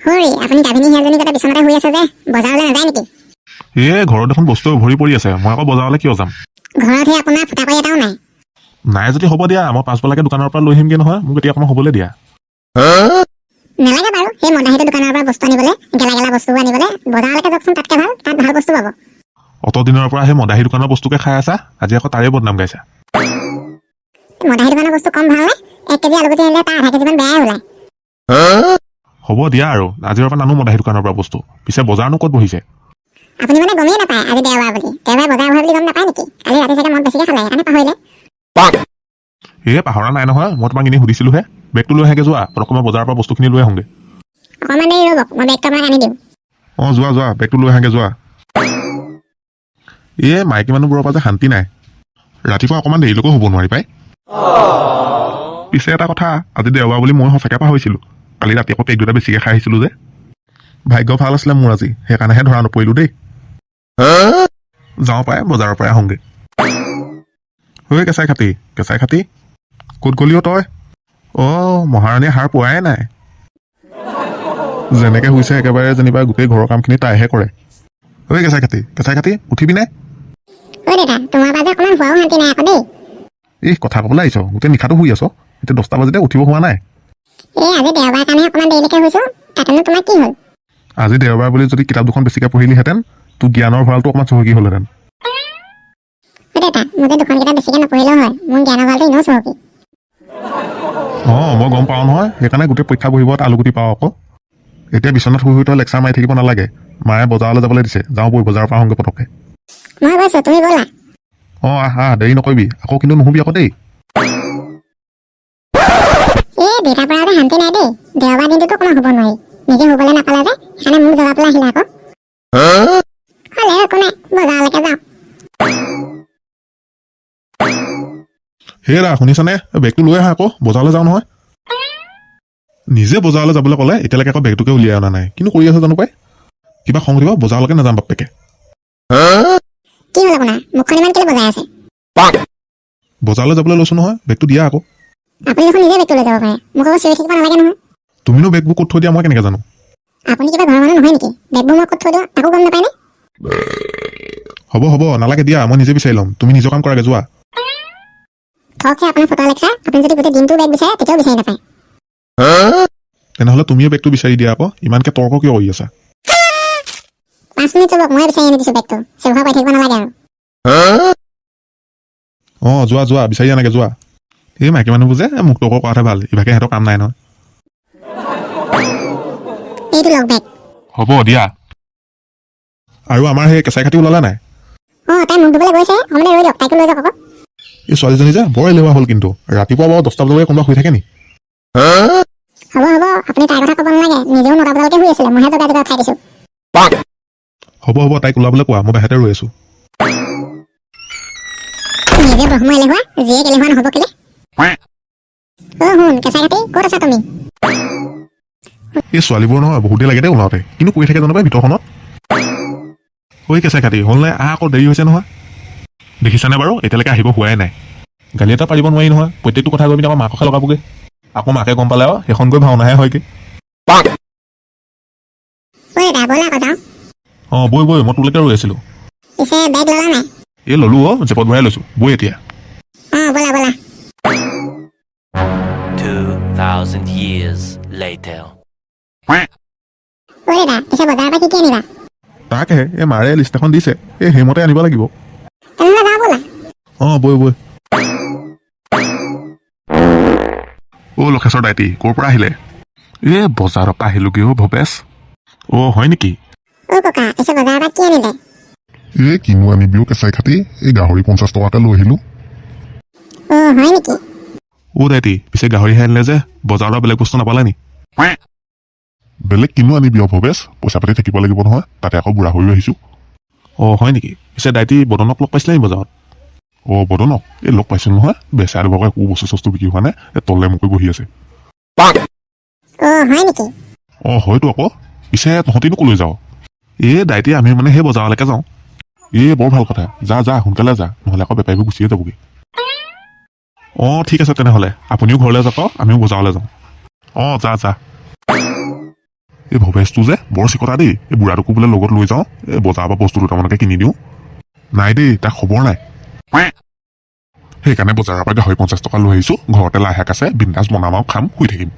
হৰি আপুনি কাবিনী হিয়াজনী কটা বিছনাতে শুই আছে যে বজাৰলৈ নাযায় নেকি? ঘৰত দেখোন বস্তু ভৰি পৰি আছে, মই আকৌ বজাৰলৈ কিয় যাম? ঘৰতহে আপোনাৰ ফুটা কৰি এটাও নাই। নাই যদি হ'ব দিয়া, মই পাছবেলাকে দোকানৰ পৰা লৈ আহিমগে নহয়, মোক এতিয়া অকণমান হ'বলৈ দিয়া। নালাগে বাৰু, সেই মদাহীটো দোকানৰ পৰা বস্তু আনিবলৈ, গেলা গেলা বস্তুবোৰ আনিবলৈ বজাৰলৈকে যাওকচোন, তাতকে ভাল, তাত ভাল বস্তু পাব। অত দিনৰ পৰা সেই মদাহী দোকানৰ বস্তুকে খাই আছা, আজি আকৌ তাৰে বদনাম গাইছা। মদাহী দোকানৰ বস্তু কম ভাল নে? 1 কেজি আলুগুটি আনিলে তাৰ আধা কেজিমান বেয়াই ওলায়। হ'ব দিয়া আৰু, আজিৰ পৰা নানো মদাহী দোকানৰ পৰা বস্তু। পিছে বজাৰনো ক'ত বহিছে? আপুনি মানে গমেই নাপায় আজি দেওবাৰ বুলি। দেওবাৰে বজাৰ বহে বুলি গম নাপায় নেকি? কালি ৰাতি চাগে মদ বেছিকে খালে, সেইকাৰণে পাহৰিলে। পাহৰা নাই নহয়, মই তোমাক এনেই সুধিছিলোহে। বেগটো লৈ আহেগে যোৱা, পটককৈ মই বজাৰৰ পৰা বস্তুখিনি লৈ আহোঁগে। অকণমান দেৰি ৰ'ব, মই বেগটো আপোনাক আনি দিওঁ। যোৱা বেগটো লৈ আহেগে যোৱা। মাইকী মানুহবোৰৰ পৰা যে শান্তি নাই, ৰাতিপুৱা অকণমান দেৰিলৈকো শুব নোৱাৰি পাই। পিছে এটা কথা, আজি দেওবাৰ বুলি মই সঁচাকৈ পাহৰিছিলোঁ। কালি ৰাতি আকৌ কেক দুটা বেছিকৈ খাই আহিছিলোঁ যে। ভাগ্য ভাল আছিলে মোৰ আজি, সেইকাৰণেহে ধৰা নপৰিলোঁ দেই। যাওঁ পাই, বজাৰৰ পৰাই আহোঁগে। কেঁচাইখাতি ক'ত গলিও তই? মহাৰাণীয়ে হাৰ পোৱাই নাই। যেনেকে হৈছে একেবাৰে যেনিবা গোটেই ঘৰৰ কামখিনি তাইহে কৰে। কেঁচাইখাতি উঠিবিনে? তোমাৰ পৰা যে অকণমান হোৱাও শান্তি নাই আকৌ দেই। কথা ক'বলৈ আহিছ, গোটেই নিশাটো শুই আছ, এতিয়া 10টা বাজিতে উঠিব হোৱা নাই। আজি দেওবাৰ কাৰণে অকণমান দেৰিলৈকে শুইছো, তাতেনো তোমাৰ কি হ'ল? আজি দেওবাৰ বুলি যদি কিতাপ দুখন বেছিকৈ পঢ়িলিহেঁতেন, তোৰ জ্ঞানৰ ভঁৰালটো অকণমান চহকী হ'লহেঁতেন। মোৰ যে দুখন কিতাপ বেছিকৈ নপঢ়িলেও হয়, মোৰ জ্ঞানৰ ভঁৰালটো এনেও চহকী। মই গম পাওঁ নহয়, সেইকাৰণে গোটেই পৰীক্ষা বহিবত আলুগুটি পাওঁ আকৌ। এতিয়া বিচনাত শুই তই লেকচাৰ মাৰি থাকিব নালাগে। মায়ে বজাৰলৈ যাবলৈ দিছে, যাওঁ বৈ বজাৰৰ পৰা আহোঁগৈ পটককৈ। মই গৈছো, তুমি ব'লা। আহা, দেৰি নকৰিবি আকৌ, কিন্তু নুশুবি আকৌ দেই। দেউতাৰ পৰা যে শান্তি নাই দেই। দেওবাৰ দিনটোতো অকণমান শুব নোৱাৰি, নিজে শুবলৈ নাপালে যে, সেইকাৰণে মোক জগাবলৈ আহিলে আকৌ। হ'লে একো নাই, বজাৰলৈকে যাওঁ। শুনিছানে? বেগটো লৈ আহা আকৌ, বজাৰলৈ যাওঁ নহয়। নিজে বজাৰলৈ যাবলৈ ক'লে, এতিয়ালৈকে আকৌ বেগটোকে উলিয়াই অনা নাই। কিনো কৰি আছে জানো পাই? কিবা খং দিব, বজাৰলৈকে নাযাম বাপেকে। কি হ'ল আপোনাৰ? মুখখন ইমান কেলে বজাই আছে? বজাৰলৈ যাবলৈ লৈছো নহয়, বেগটো দিয়া আকৌ। আপুনি দেখোন নিজে বেগটো লৈ যাব পাৰে, মোক আকৌ চিঞৰি থাকিব নালাগে নহয়। তুমিনো বেগবোৰ ক'ত থৈ দিয়া মই কেনেকৈ জানো? আপুনি কিবা ঘৰৰ মানুহ নহয় নেকি? বেগবোৰ মই ক'ত থৈ দিওঁ তাকো গম নাপায় নে? হ'ব নালাগে দিয়া, মই নিজে বিচাৰি ল'ম। তুমি নিজৰ কাম কৰাগে, যোৱা। থকছে আপোনাৰ ফটা লেকচাৰ, আপুনি যদি গোটেই দিনটো বেগ বিচাৰে তেতিয়াও বিচাৰি নাপায়। তেনেহ'লে তুমিও বেগটো বিচাৰি দিয়া আকৌ, ইমানকৈ তৰ্ক কিয় কৰি আছা? 5 মিনিট ৰ'ব, মই বিচাৰি আনি দিছোঁ বেগটো, চেভা পাই থাকিব নালাগে আৰু। যোৱা বিচাৰি আনাগে যোৱা। মাইকী মানুহবোৰ যে মোক তৰ্ক কৰাহে ভাল, ইভাগে সিহঁতৰ কাম নাই নহয়। এইটো লওক বেগ। হ'ব দিয়া। আৰু আমাৰ সেই কেঁচাইখাতি ওলালে নাই? তাই মুখ ধুবলৈ গৈছে, অকণমান ৰৈ দিয়ক, তাইকো লৈ যাওক আকৌ। ছোৱালীজনী যে বৰ এলেহুৱা হ'ল কিন্তু, ৰাতিপুৱা বাৰু 10টা বজালৈকে কোনোবা শুই থাকে নি? হ'ব, আপুনি তাইৰ কথা ক'ব নালাগে, নিজেও 9টা বজালৈকে শুই আছিলে, মইহে জগাই উঠাই দিছোঁ। হ'ব তাইক ওলাবলৈ কোৱা, মই বাহিৰতে ৰৈ আছো। নিজে ব্ৰহ্ম এলেহুৱা, জীয়েক এলেহুৱা নহ'ব কেলে? শুন কেঁচাইখাতি, ক'ত আছা তুমি? ছোৱালীবোৰ নহয় বহুতেই লাগে দেই ওলাওঁতে, কিন্তু কৰি থাকে জানো পাই ভিতৰখনত। কেঁচাইখাতি হ'ল নাই? আকৌ দেৰি হৈছে নহয়। দেখিছানে বাৰু, এতিয়ালৈকে আহিব হোৱাই নাই। গালি এটা পাৰিব নোৱাৰি নহয়, প্ৰত্যেকটো কথা গৈ পিনে আমাৰ মাকহে লগাবগৈ। আকৌ মাকে গম পালে আৰু সেইখন গৈ ভাওনাহে হয়গৈ। বৈ মই তোলৈকে ৰৈ আছিলো। ললো জেপত ভৰাই লৈছো, বৈ এতিয়া। 2000 years later. তাকেহে মাৰে লিষ্ট এখন দিছে, সেইমতে আনিব লাগিব। বৈ লক্ষেশ্বৰ দাইটি ক'ৰ পৰা আহিলে? বজাৰৰ পৰা আহিলোগে ভৱেশ। হয় নেকি? কিনো আনিবি কেঁচাইখাতি, গাহৰি 50 টকাতে লৈ আহিলো। দাইটি, পিছে গাহৰিহে আনিলে যে, বজাৰৰ বেলেগ বস্তু নাপালে নি? বেলেগ কিনো আনিবি ভৱেশ, পইচা পাতি থাকিব লাগিব নহয়, তাতে আকৌ বুঢ়া হৈ আহিছো। হয় নেকি? পিছে দাইটি বদনক লগ পাইছিলে নি বজাৰত? বদনক লগ পাইছিলো নহয়, বেচাই দিবকে একো বস্তু বিক্ৰী হোৱা নাই, তলে মুকৈ বহি আছে। হয়তো আকৌ। পিছে তহঁতিনো কলৈ যাওঁ? দাইটি আমি মানে সেই বজাৰলৈকে যাওঁ। বৰ ভাল কথা, যা সোনকালে যা, নহ'লে আকৌ বেপাৰীবোৰ গুচিয়ে যাবগৈ। ঠিক আছে তেনেহ'লে, আপুনিও ঘৰলৈ যাওক, আমিও বজাৰলৈ যাওঁ। যা। এই ভৱেশটো যে বৰ চিকতা দেই এই বুঢ়াটোকো বোলে লগত লৈ যাওঁ এই বজাৰৰ পৰা বস্তু দুটামানকে কিনি দিওঁ নাই দেই তাক খবৰ নাই সেইকাৰণে বজাৰৰ পৰা গাহৰি 50 টকা লৈ আহিছো ঘৰতে লাই শাক আছে বিন্দাছ বনাম আৰু খাম শুই থাকিম